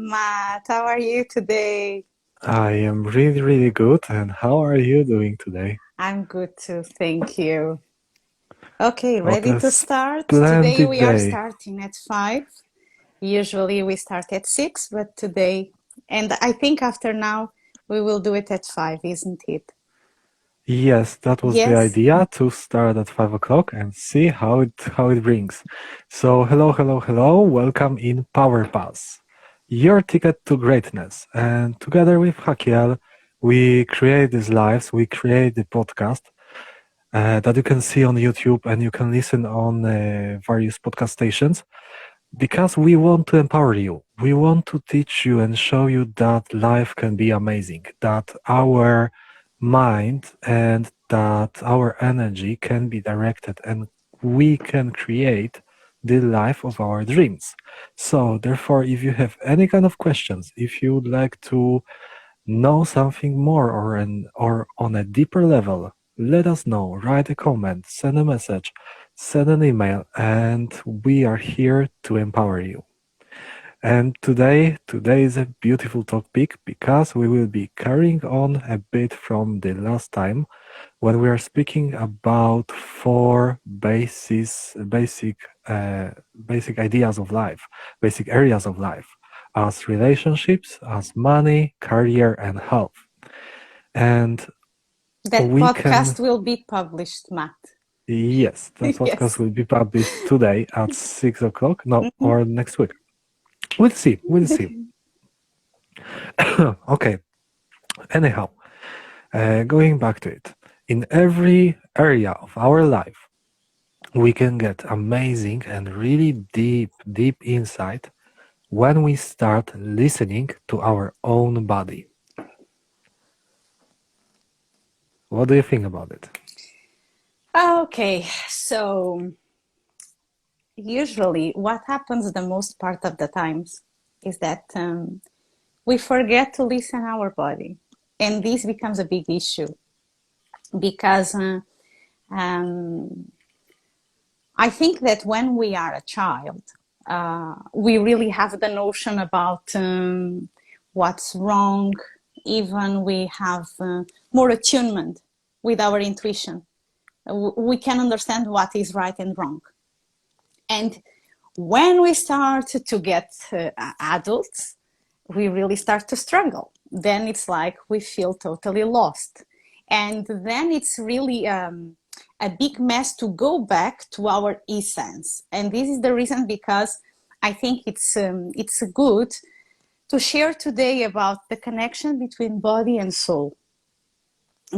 Matt. How are you today? I am really, really good. And how are you doing today? I'm good too, thank you. Okay, What ready a to start? Today splendid we are day. starting at 5. Usually we start at 6, but today, and I think after now, we will do it at 5, isn't it? Yes, that was the Yes? idea to start at 5 o'clock and see how it brings. So hello, hello, hello. Welcome in PowerPass, your ticket to greatness. And together with Hakiel, we create these lives. We create the podcast that you can see on YouTube and you can listen on various podcast stations. Because we want to empower you. We want to teach you and show you that life can be amazing, that our mind and that our energy can be directed and we can create the life of our dreams. So, therefore, if you have any kind of questions, if you would like to know something more or on a deeper level, let us know. Write a comment, send a message, send an email, and we are here to empower you. And today is a beautiful topic because we will be carrying on a bit from the last time when we are speaking about four basic ideas of life, basic areas of life, as relationships, as money, career, and health. And That we can, podcast will be published, Matt. yes, that podcast Yes. will be published today at 6 o'clock, no, Mhm. or next week. We'll see, we'll see. Okay, anyhow, going back to it, in every area of our life, we can get amazing and really deep, deep insight when we start listening to our own body. What do you think about it? Okay, so usually what happens the most part of the times is that we forget to listen our body, and this becomes a big issue because um, I think that when we are a child, we really have the notion about what's wrong. Even we have more attunement with our intuition. We can understand what is right and wrong. And when we start to get adults, we really start to struggle. Then it's like we feel totally lost. And then it's really a big mess to go back to our essence. And this is the reason because I think it's good to share today about the connection between body and soul.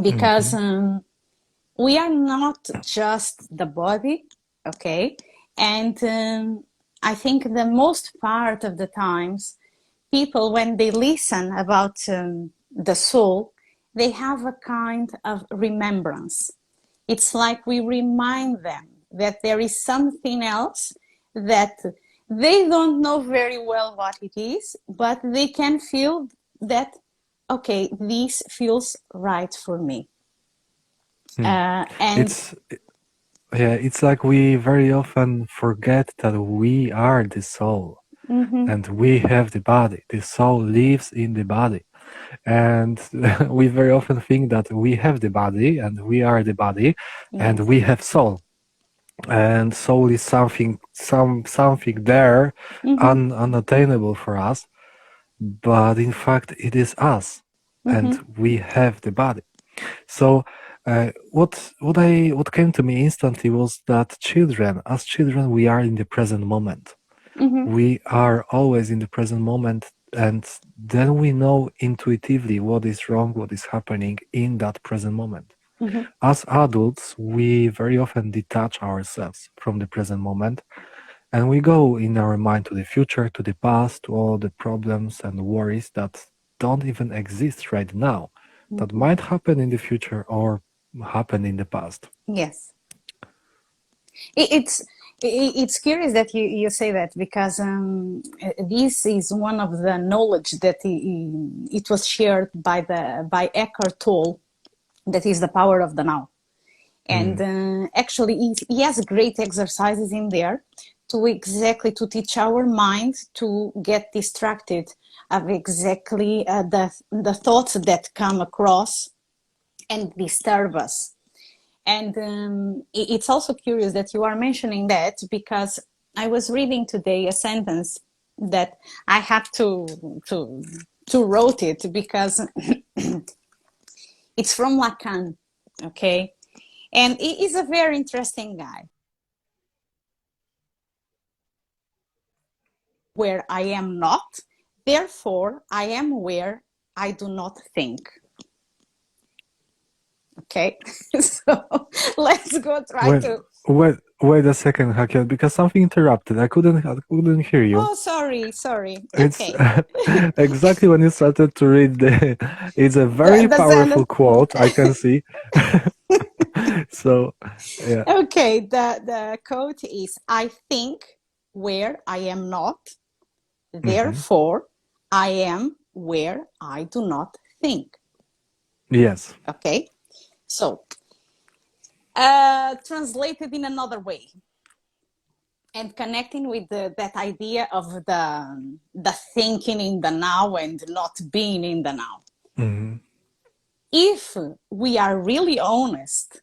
Because Hmm. we are not just the body, okay? And I think the most part of the times, people, when they listen about the soul, they have a kind of remembrance. It's like we remind them that there is something else that they don't know very well what it is, but they can feel that, okay, this feels right for me. Hmm. And It's yeah, it's like we very often forget that we are the soul mhm, and we have the body. The soul lives in the body. And we very often think that we have the body and we are the body and yes. we have soul. And soul is something there Mhm, unattainable for us, but in fact it is us and mhm, we have the body. So what came to me instantly was that as children, we are in the present moment. mhm, We are always in the present moment, and then we know intuitively what is wrong, what is happening in that present moment. mhm. As adults, we very often detach ourselves from the present moment and we go in our mind to the future, to the past, to all the problems and worries that don't even exist right now, that Mhm. might happen in the future or happen in the past. Yes. It's it's curious that you say that because this is one of the knowledge that it was shared by Eckhart Tolle, that is the power of the now. And Mm, actually he has great exercises in there to exactly to teach our mind to get distracted of exactly the thoughts that come across and disturb us. And it's also curious that you are mentioning that, because I was reading today a sentence that I have to wrote it because it's from Lacan, okay? And he is a very interesting guy. Where I am not, therefore I am where I do not think. Okay, so let's go try Wait, to. wait a second, Hakel, because something interrupted. I couldn't hear you. Oh, sorry. It's Okay, exactly when you started to read it's a very the powerful sentence. quote, I can see. So, yeah. Okay, the quote is: I think where I am not, Hmm. therefore I am where I do not think. Yes, Okay, so translated in another way, and connecting with that idea of the thinking in the now and not being in the now. hmm, If we are really honest,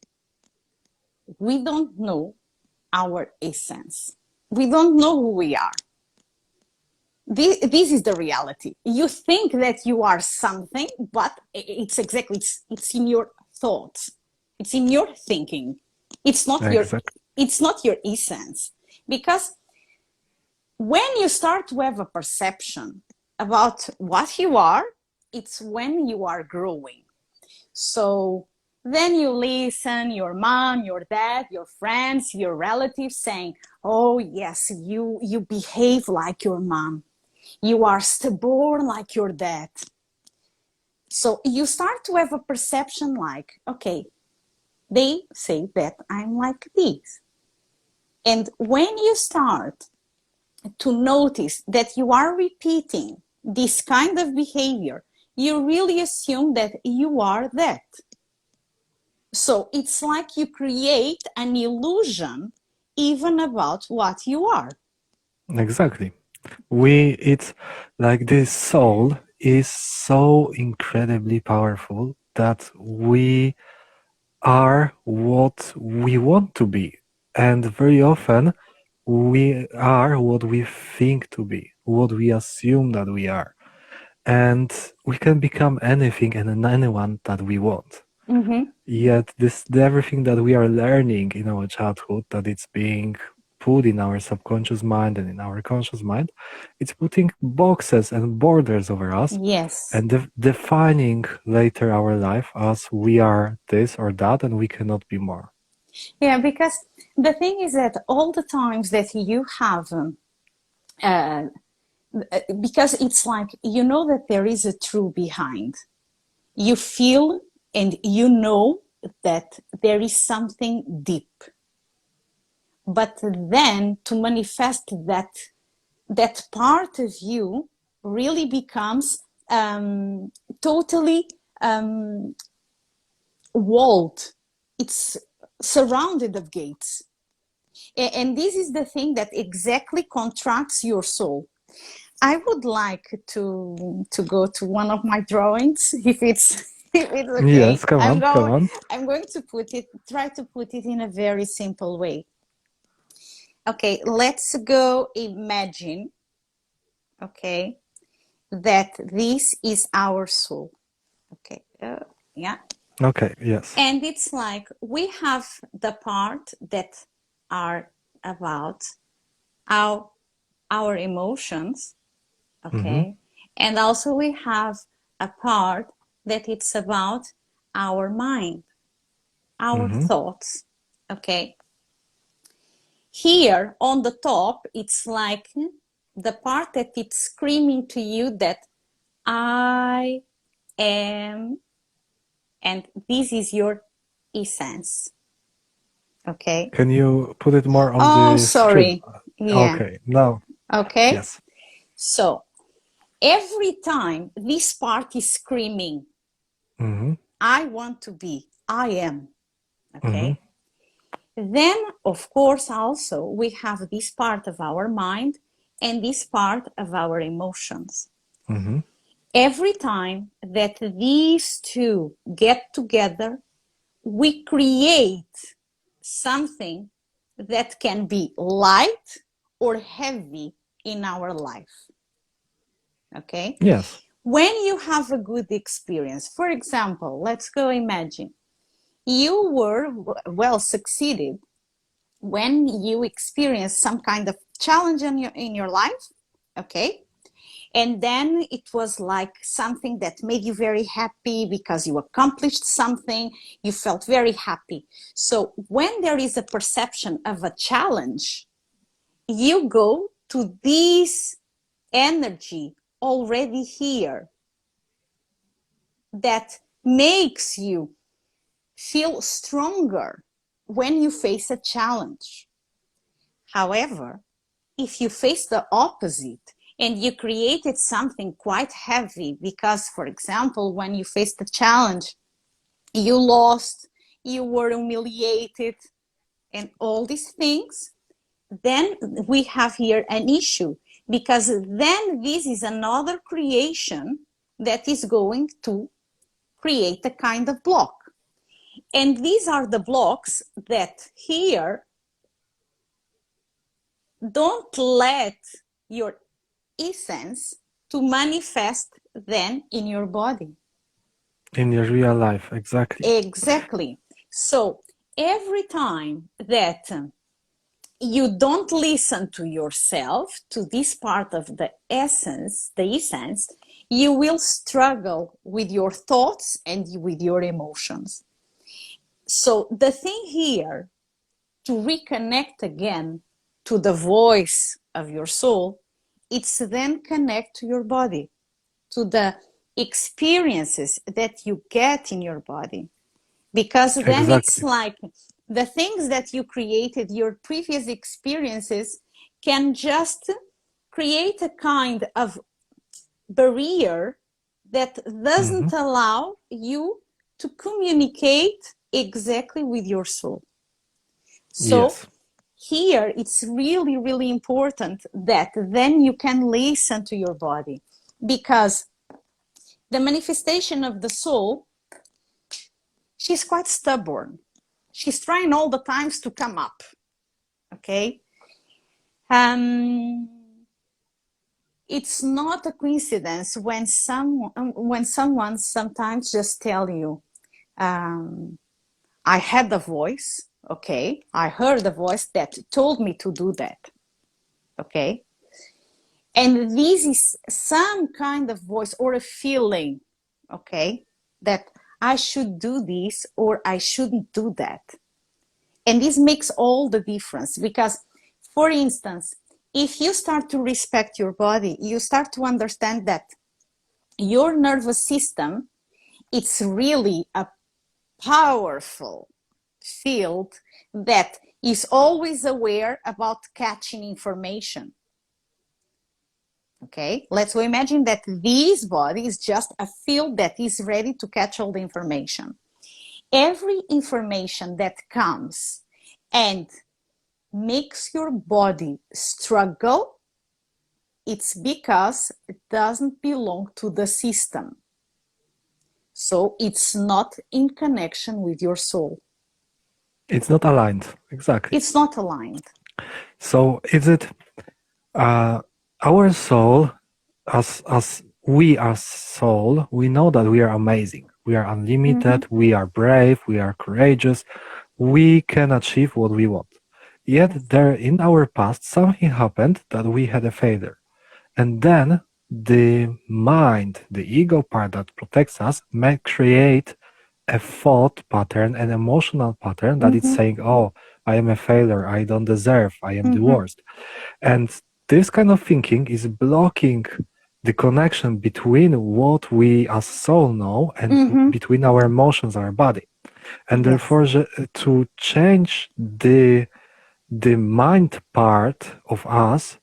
we don't know our essence. We don't know who we are. This is the reality. You think that you are something, but it's in your thoughts. It's in your thinking. It's not your exact, it's not your essence. Because when you start to have a perception about what you are, it's when you are growing. So then you listen your mom, your dad, your friends, your relatives saying, oh yes, you behave like your mom, you are stubborn like your dad. So you start to have a perception like, okay, they say that I'm like this. And when you start to notice that you are repeating this kind of behavior, you really assume that you are that. So it's like you create an illusion even about what you are. exactly. It's like this soul is so incredibly powerful that we are what we want to be. And very often we are what we think to be, what we assume that we are. And we can become anything and anyone that we want. Mm-hmm. Yet everything that we are learning in our childhood, that it's being put in our subconscious mind and in our conscious mind, it's putting boxes and borders over us Yes. and defining later our life as we are this or that and we cannot be more. Yeah, because the thing is that all the times that you have, uh, because it's like, you know that there is a true behind. You feel and you know that there is something deep. But then to manifest that part of you really becomes totally walled. It's surrounded of gates. And this is the thing that exactly contracts your soul. I would like to go to one of my drawings, if it's if it's okay. Yes, come on, come on. I'm going to try to put it in a very simple way. Okay, let's go imagine, okay, that this is our soul. Okay, yeah. Okay, yes. And it's like we have the part that are about our our emotions, Mm-hmm, okay, and also we have a part that it's about our mind, our mm-hmm, thoughts, okay. Here on the top, it's like the part that it's screaming to you that I am, and this is your essence, okay. Can you put it more on Oh, the screen? sorry. Yeah. Okay, now, Okay. yes. So every time this part is screaming, Mm-hmm, I want to be, I am. mm-hmm, Okay. Then, of course, also we have this part of our mind and this part of our emotions. Mm-hmm. Every time that these two get together, we create something that can be light or heavy in our life. Okay? Yes. When you have a good experience, for example, let's go imagine you were well succeeded when you experienced some kind of challenge in your life, okay? And then it was like something that made you very happy because you accomplished something, you felt very happy. So when there is a perception of a challenge, you go to this energy already here that makes you feel stronger when you face a challenge. However, if you face the opposite and you created something quite heavy because, for example, when you faced a challenge, you lost, you were humiliated, and all these things, then we have here an issue because then this is another creation that is going to create a kind of block. And these are the blocks that here don't let your essence to manifest then in your body. In your real life, exactly. Exactly. So every time that you don't listen to yourself, to this part of the essence, you will struggle with your thoughts and with your emotions. So the thing here to reconnect again to the voice of your soul, it's then connect to your body, to the experiences that you get in your body. Because then it's Exactly. like the things that you created, your previous experiences, can just create a kind of barrier that Mm-hmm. doesn't allow you to communicate exactly with your soul. So Yes. here it's really, really important that then you can listen to your body, because the manifestation of the soul, she's quite stubborn. She's trying all the times to come up. Okay. Um, it's not a coincidence when someone sometimes just tell you, I had a voice. Okay. I heard a voice that told me to do that. Okay. And this is some kind of voice or a feeling, okay, that I should do this or I shouldn't do that. And this makes all the difference because, for instance, if you start to respect your body, you start to understand that your nervous system, it's really a powerful field that is always aware about catching information. Okay, let's imagine that this body is just a field that is ready to catch all the information. Every information that comes and makes your body struggle, it's because it doesn't belong to the system. So it's not in connection with your soul. It's not aligned. Exactly. It's not aligned. So is it uh, our soul, as we as soul, we know that we are amazing. We are Mm-hmm. unlimited. We are brave. We are courageous. We can achieve what we want. Yet Yes. there in our past something happened that we had a failure. And then the mind, the ego part that protects us, may create a thought pattern, an emotional pattern that it's Mm-hmm. saying, oh, I am a failure, I don't deserve, I am the Mm-hmm. worst. And this kind of thinking is blocking the connection between what we as soul know and Mm-hmm. between our emotions, our body. And Yes. therefore, to change the mind part of us,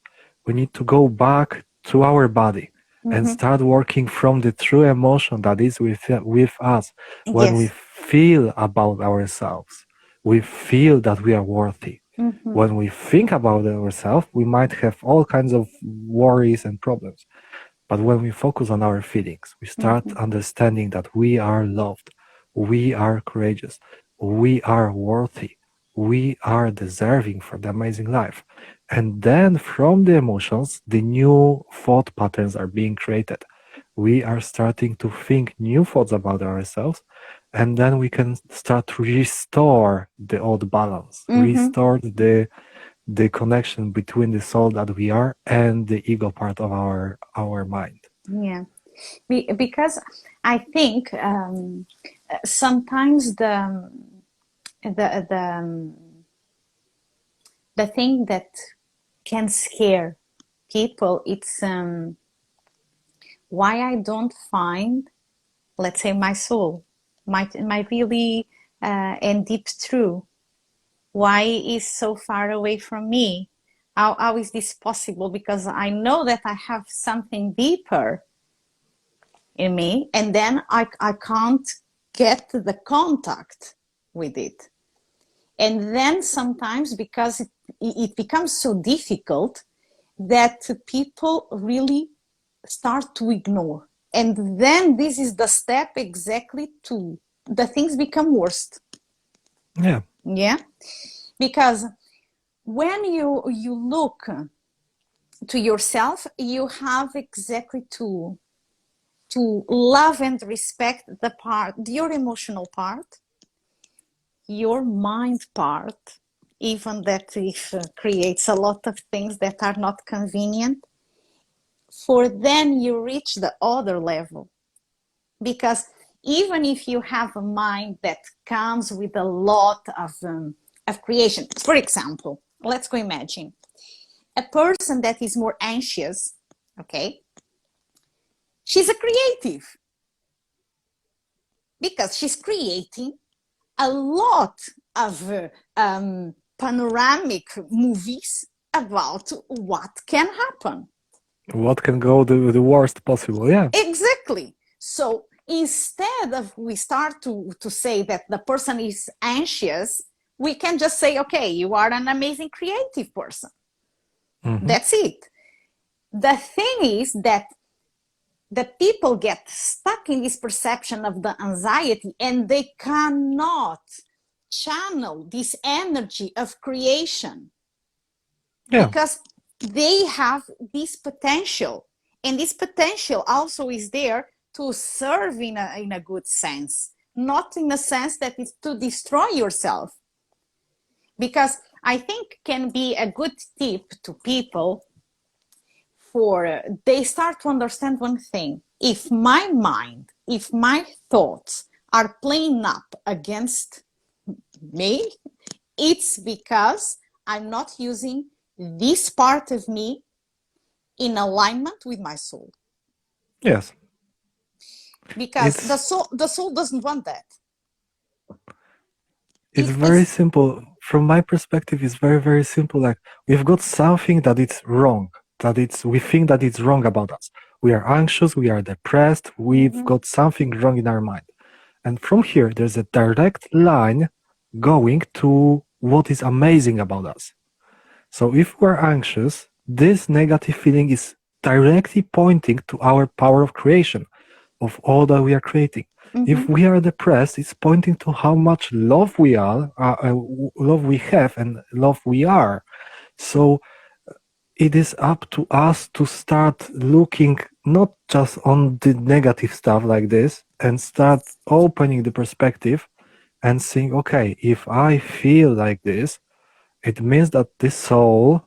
we need to go back to our body and Mm-hmm. start working from the true emotion that is with us when we Yes. feel about ourselves. We feel that we are worthy. Mm-hmm. When we think about ourselves, we might have all kinds of worries and problems. But when we focus on our feelings, we start Mm-hmm. understanding that we are loved, we are courageous, we are worthy, we are deserving for the amazing life. And then from the emotions, the new thought patterns are being created. We are starting to think new thoughts about ourselves, and then we can start to restore the old balance, Mm-hmm. restore the connection between the soul that we are and the ego part of our mind. Yeah. Because I think sometimes the the um, the thing that can scare people, it's why I don't find, let's say, my soul, my really and deep true. Why is so far away from me? How is this possible? Because I know that I have something deeper in me, and then I can't get the contact with it. And then sometimes, because it becomes so difficult, that people really start to ignore. And then this is the step exactly to the things become worse. Yeah, Yeah. Because when you look to yourself, you have exactly to love and respect the part, your emotional part, your mind part, even that if creates a lot of things that are not convenient, for then you reach the other level. Because even if you have a mind that comes with a lot of creation, for example, let's go imagine a person that is more anxious, okay, she's a creative because she's creating a lot of panoramic movies about what can happen. what can go the worst possible? Yeah, Exactly. So instead of we start to say that the person is anxious, we can just say, okay, you are an amazing creative person. hmm, That's it. The thing is that the people get stuck in this perception of the anxiety and they cannot channel this energy of creation yeah, because they have this potential, and this potential also is there to serve in a good sense, not in a sense that it's to destroy yourself. Because I think can be a good tip to people for they start to understand one thing: if my mind, if my thoughts are playing up against me, it's because I'm not using this part of me in alignment with my soul. yes. Because It's the soul doesn't want that. it's If very it's simple. From my perspective, it's very simple. Like we've got something that it's wrong, that it's we think that it's wrong about us. We are anxious, we are depressed, we've mm-hmm, got something wrong in our mind. And from here, there's a direct line going to what is amazing about us. So if we're anxious, this negative feeling is directly pointing to our power of creation, of all that we are creating. mm-hmm, If we are depressed, it's pointing to how much love we are, love we have, and love we are. So it is up to us to start looking not just on the negative stuff like this and start opening the perspective and saying, okay, if I feel like this, it means that this soul,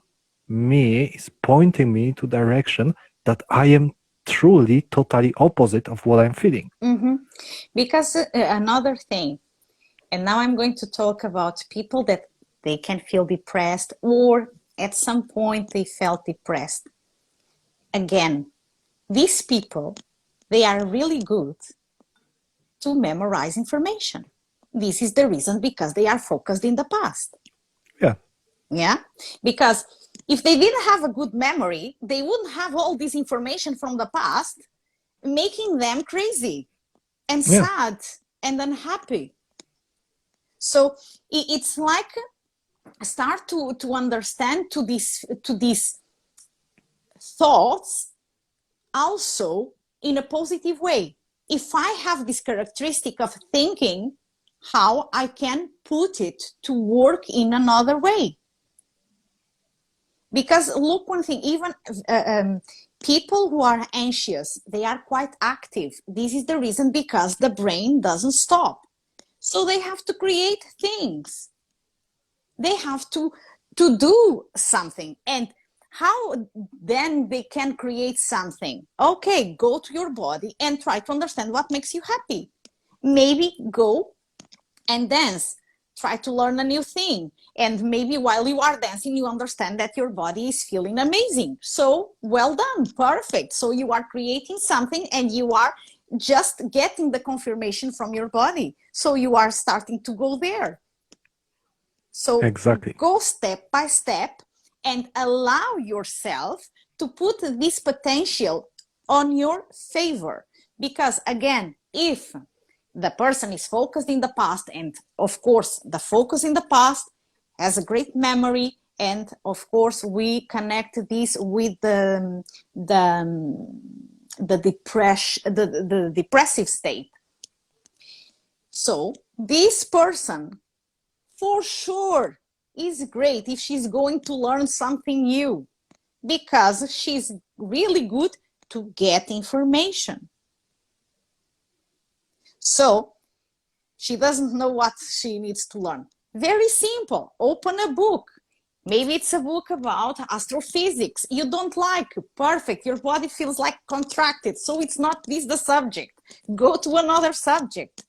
me, is pointing me to direction that I am truly totally opposite of what I'm feeling. mm-hmm. Because another thing, and now I'm going to talk about people that they can feel depressed or at some point they felt depressed. Again, these people, they are really good to memorize information. This is the reason, because they are focused in the past. Yeah, Yeah. Because if they didn't have a good memory, they wouldn't have all this information from the past, making them crazy and yeah, sad and unhappy. So it's like start to understand to these thoughts also in a positive way. If I have this characteristic of thinking, how I can put it to work in another way. Because look, one thing, even people who are anxious, they are quite active. This is the reason, because the brain doesn't stop. So they have to create things. They have to do something. And how then they can create something? Okay, go to your body and try to understand what makes you happy. Maybe go and dance. Try to learn a new thing. And maybe while you are dancing, you understand that your body is feeling amazing. So well done, perfect. So you are creating something and you are just getting the confirmation from your body. So you are starting to go there. So Exactly. go step by step and allow yourself to put this potential on your favor. Because again, if the person is focused in the past, and of course, the focus in the past has a great memory, and of course, we connect this with the depressive state. So this person for sure is great if she's going to learn something new, because she's really good to get information. So she doesn't know what she needs to learn. Very simple. Open a book. Maybe it's a book about astrophysics. You don't like, perfect. Your body feels like contracted. So it's not this the subject. Go to another subject.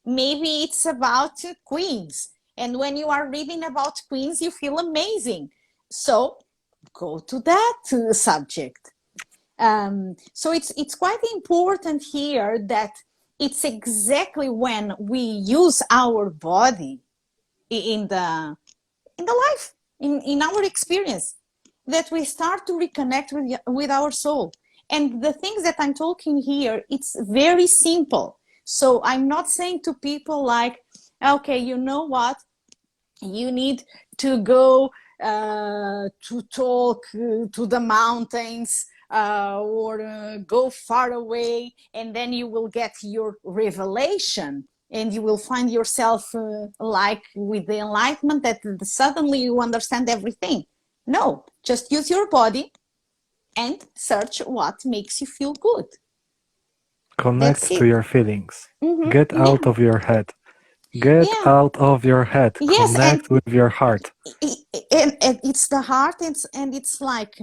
Maybe it's about queens. And when you are reading about queens, you feel amazing. So go to that subject. So it's quite important here that it's exactly when we use our body in the life, in our experience, that we start to reconnect with our soul. And the things that I'm talking here, it's very simple. So I'm not saying to people like, okay, you know what, you need to go to talk to the mountains or go far away, and then you will get your revelation and you will find yourself like with the enlightenment that suddenly you understand everything. No, just use your body and search what makes you feel good. That's Connect to it. your feelings. Get Mm-hmm. out Yeah. of your head. Get Yeah. out of your head. Yes. Connect with your heart. And it's the heart, and it's like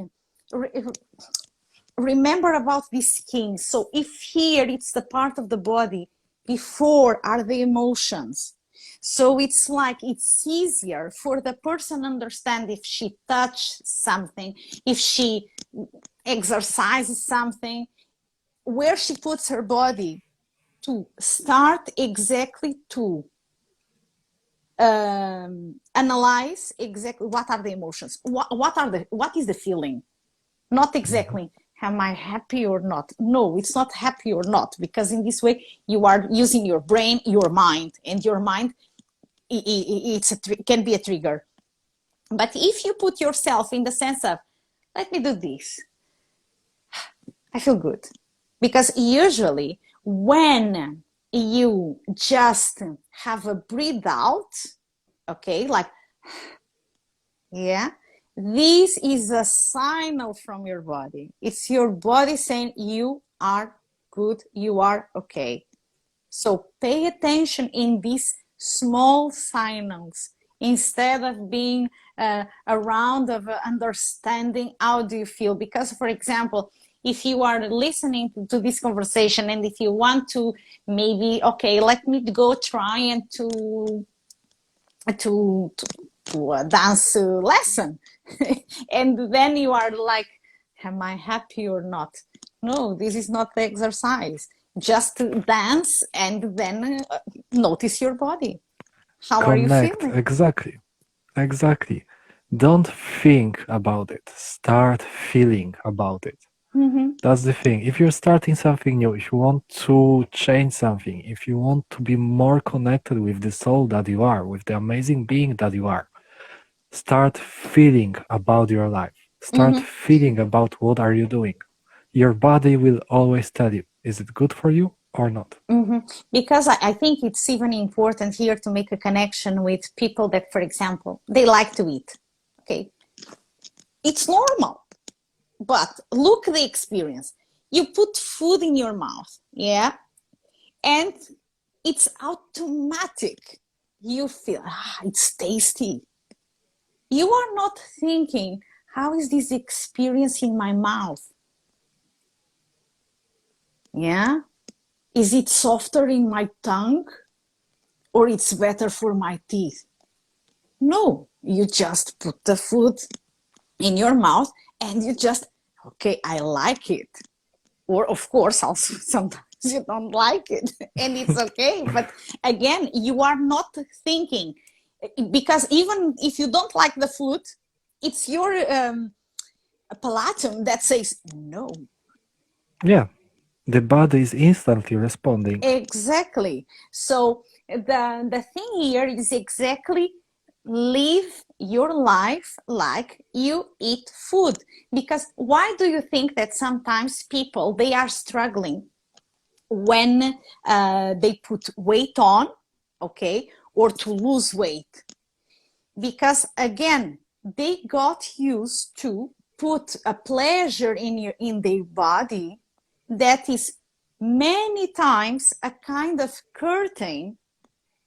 remember about the skin. So if here it's the part of the body, before are the emotions. So it's like it's easier for the person understand if she touch something, if she exercises something, where she puts her body, to start exactly to analyze exactly what are the emotions, what is the feeling, not exactly am I happy or not. No, it's not happy or not, because in this way you are using your brain, your mind, and your mind can be a trigger. But if you put yourself in the sense of, let me do this, I feel good. Because usually when you just have a breathe out, okay, like, yeah, this is a signal from your body. It's your body saying you are good, you are okay. So pay attention in these small signals instead of being around of understanding how do you feel. Because, for example, if you are listening to this conversation and if you want to maybe, okay, let me go try and to a dance lesson, and then you are like, am I happy or not? No, this is not the exercise. Just dance and then notice your body. How are you Connect. feeling? Exactly. Exactly. Don't think about it. Start feeling about it. Mm-hmm. That's the thing. If you're starting something new, if you want to change something, if you want to be more connected with the soul that you are, with the amazing being that you are, start feeling about your life. Start Mm-hmm. feeling about what are you doing. your body will always tell you, is it good for you or not? Because I think it's even important here to make a connection with people that, for example, they like to eat. Okay, it's normal, but look the experience. You put food in your mouth, yeah, and it's automatic. You feel it's tasty. You are not thinking, how is this experience in my mouth? Yeah, is it softer in my tongue, or it's better for my teeth? No, you just put the food in your mouth and you just, okay, I like it. Or of course, also sometimes you don't like it and it's okay. But again, you are not thinking, because even if you don't like the food, it's your palatum that says no. Yeah, the body is instantly responding. Exactly. So the thing here is exactly live your life like you eat food. Because why do you think that sometimes people they are struggling when they put weight on, okay, or to lose weight? Because again, they got used to put a pleasure in their body that is many times a kind of curtain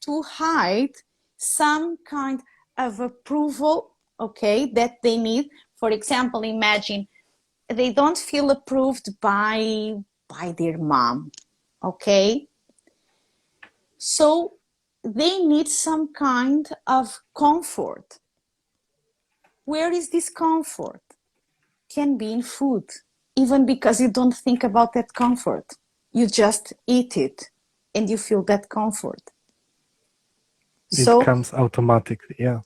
to hide some kind of approval, okay, that they need. For example, imagine they don't feel approved by their mom, okay, so they need some kind of comfort. Where is this comfort? Can be in food, even because you don't think about that comfort. You just eat it and you feel that comfort. It So, comes automatically. Yeah.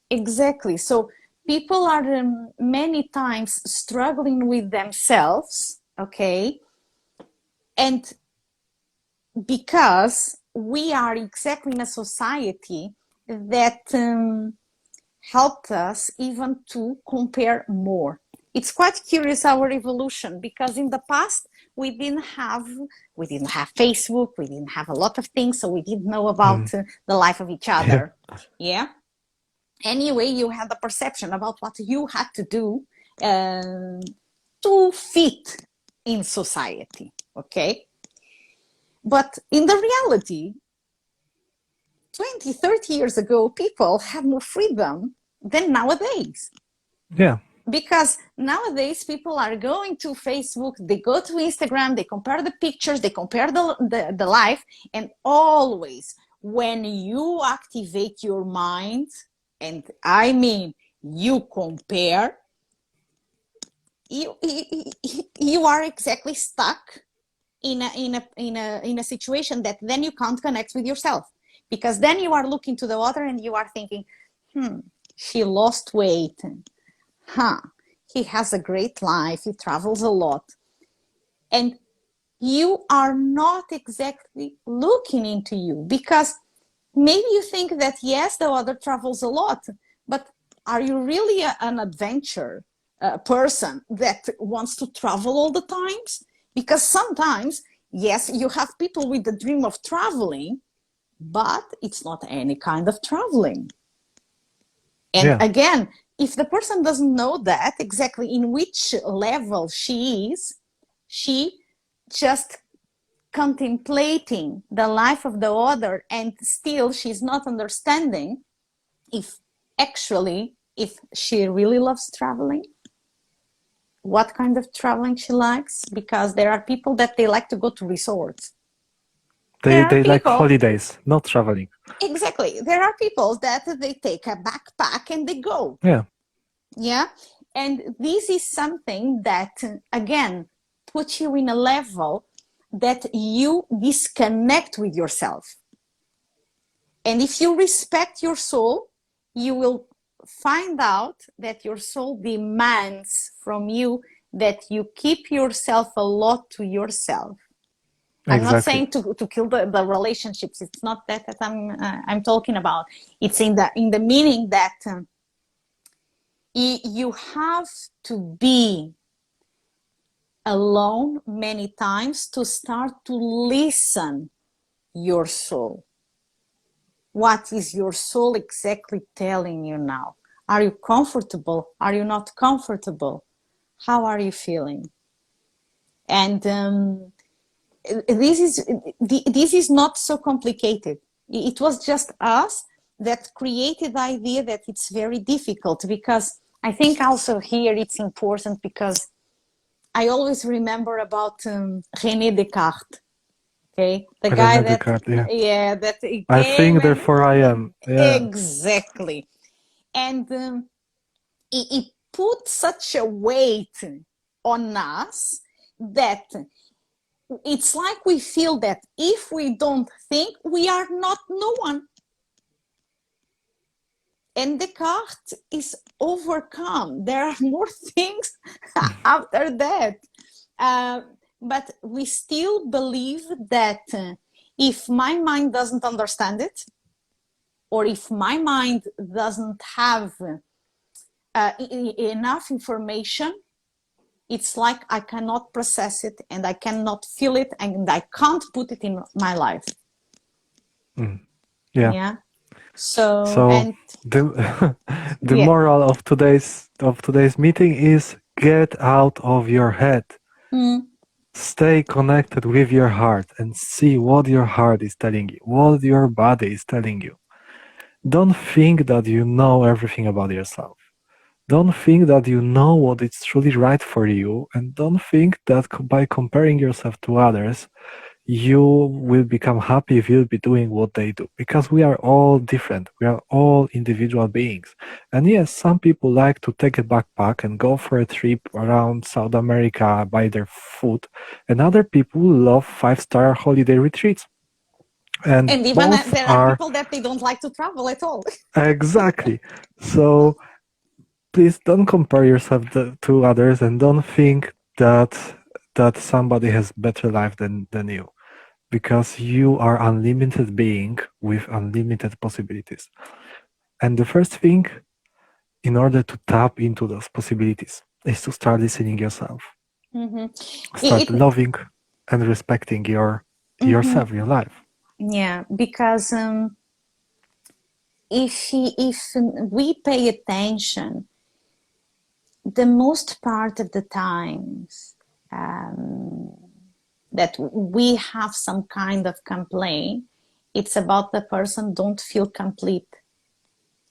exactly. So, people are many times struggling with themselves, okay? And because we are exactly in a society that helped us even to compare more. It's quite curious our evolution, because in the past we didn't have Facebook, we didn't have a lot of things, so we didn't know about the life of each Yeah. other. Yeah. Anyway, you had the perception about what you had to do um, to fit in society. Okay. But in the reality, 20, 30 years ago, people had more freedom than nowadays. Yeah. Because nowadays people are going to Facebook, they go to Instagram, they compare the pictures, they compare the life, and always when you activate your mind, and I mean you compare, you are exactly stuck in a situation that then you can't connect with yourself, because then you are looking to the other and you are thinking, she lost weight, he has a great life, he travels a lot, and you are not exactly looking into you, because maybe you think that yes, the other travels a lot, but are you really an adventure person that wants to travel all the times? Because sometimes, yes, you have people with the dream of traveling, but it's not any kind of traveling. And Yeah. again, if the person doesn't know that exactly in which level she is, she just contemplating the life of the other, and still she's not understanding if actually, if she really loves traveling, what kind of traveling she likes. Because there are people that they like to go to resorts. They There are they like people, holidays, not traveling. exactly, there are people that they take a backpack and they go. Yeah. Yeah. And this is something that, again, puts you in a level that you disconnect with yourself. And if you respect your soul, you will find out that your soul demands from you that you keep yourself a lot to yourself. I'm not Exactly. saying to kill the relationships. It's not that I'm talking about. It's in the meaning that you have to be alone many times to start to listen your soul. What is your soul exactly telling you now? Are you comfortable? Are you not comfortable? How are you feeling? And this is not so complicated. It was just us that created the idea that it's very difficult, because I think also here it's important, because I always remember about René Descartes. Okay, the guy René that, Descartes, yeah. yeah, that he I came think, and therefore I am. Yeah. exactly, and he put such a weight on us that it's like we feel that if we don't think, we are not no one. And Descartes is overcome. There are more things after that. Uh, but we still believe that if my mind doesn't understand it, or if my mind doesn't have enough information, it's like I cannot process it and I cannot feel it and I can't put it in my life. Yeah. Yeah. So, So and the the yeah. moral of today's meeting is get out of your head. Mm, Stay connected with your heart and see what your heart is telling you, what your body is telling you. Don't think that you know everything about yourself. Don't think that you know what is truly right for you, and don't think that by comparing yourself to others, you will become happy if you'll be doing what they do, because we are all different. We are all individual beings. And yes, some people like to take a backpack and go for a trip around South America by their foot, and other people love five-star holiday retreats. And and even both there are are people that they don't like to travel at all. exactly. So please don't compare yourself to others, and don't think that somebody has better life than you, because you are unlimited being with unlimited possibilities. And the first thing, in order to tap into those possibilities, is to start listening yourself, Mm-hmm. start loving and respecting Mm-hmm. yourself, your life. Yeah, because if we pay attention, the most part of the times that we have some kind of complaint, it's about the person don't feel complete.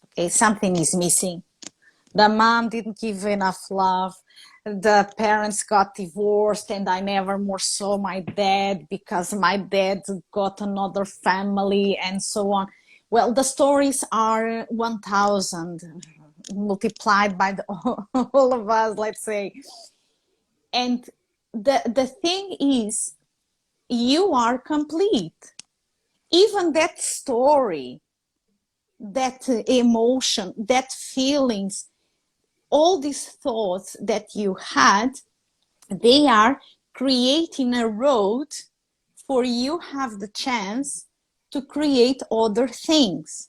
Okay, something is missing. The mom didn't give enough love. The parents got divorced, and I never more saw my dad because my dad got another family, and so on. Well, the stories are 1,000 multiplied by all of us, let's say. And the thing is, you are complete. Even that story, that emotion, that feelings, all these thoughts that you had, they are creating a road for you have the chance to create other things.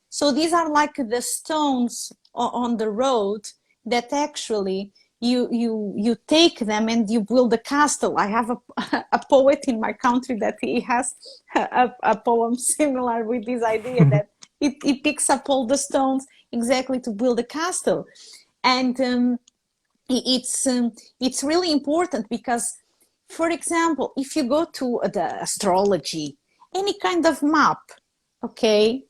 So these are like the stones on the road that actually you take them and you build a castle. I have a poet in my country that he has a poem similar with this idea that it picks up all the stones exactly to build a castle. And it's really important because, for example, if you go to the astrology, any kind of map, okay,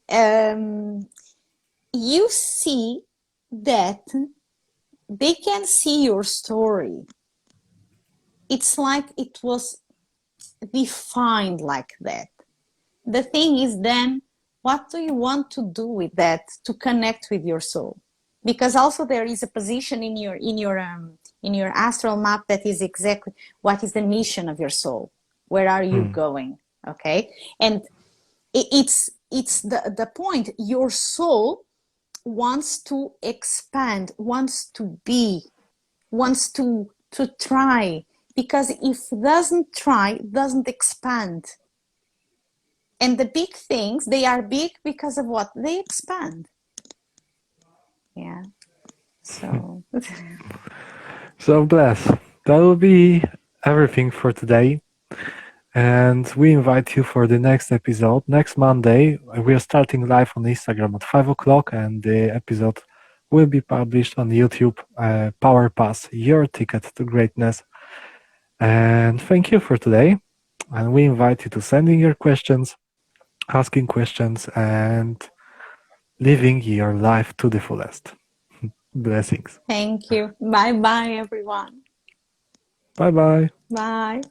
you see that they can see your story. It's like it was defined like that. The thing is then, what do you want to do with that to connect with your soul? Because also there is a position in your astral map that is exactly what is the mission of your soul. Where are you Hmm. going? Okay, and it's the point. Your soul wants to expand, wants to be, wants to try, because if doesn't try, doesn't expand. And the big things, they are big because of what? They expand. Yeah. So So bless. that will be everything for today. And we invite you for the next episode. Next Monday, we are starting live on Instagram at 5 o'clock, and the episode will be published on YouTube. Power Pass, your ticket to greatness. And thank you for today. And we invite you to send in your questions, asking questions, and living your life to the fullest. Blessings. Thank you. Bye bye, everyone. Bye bye. Bye.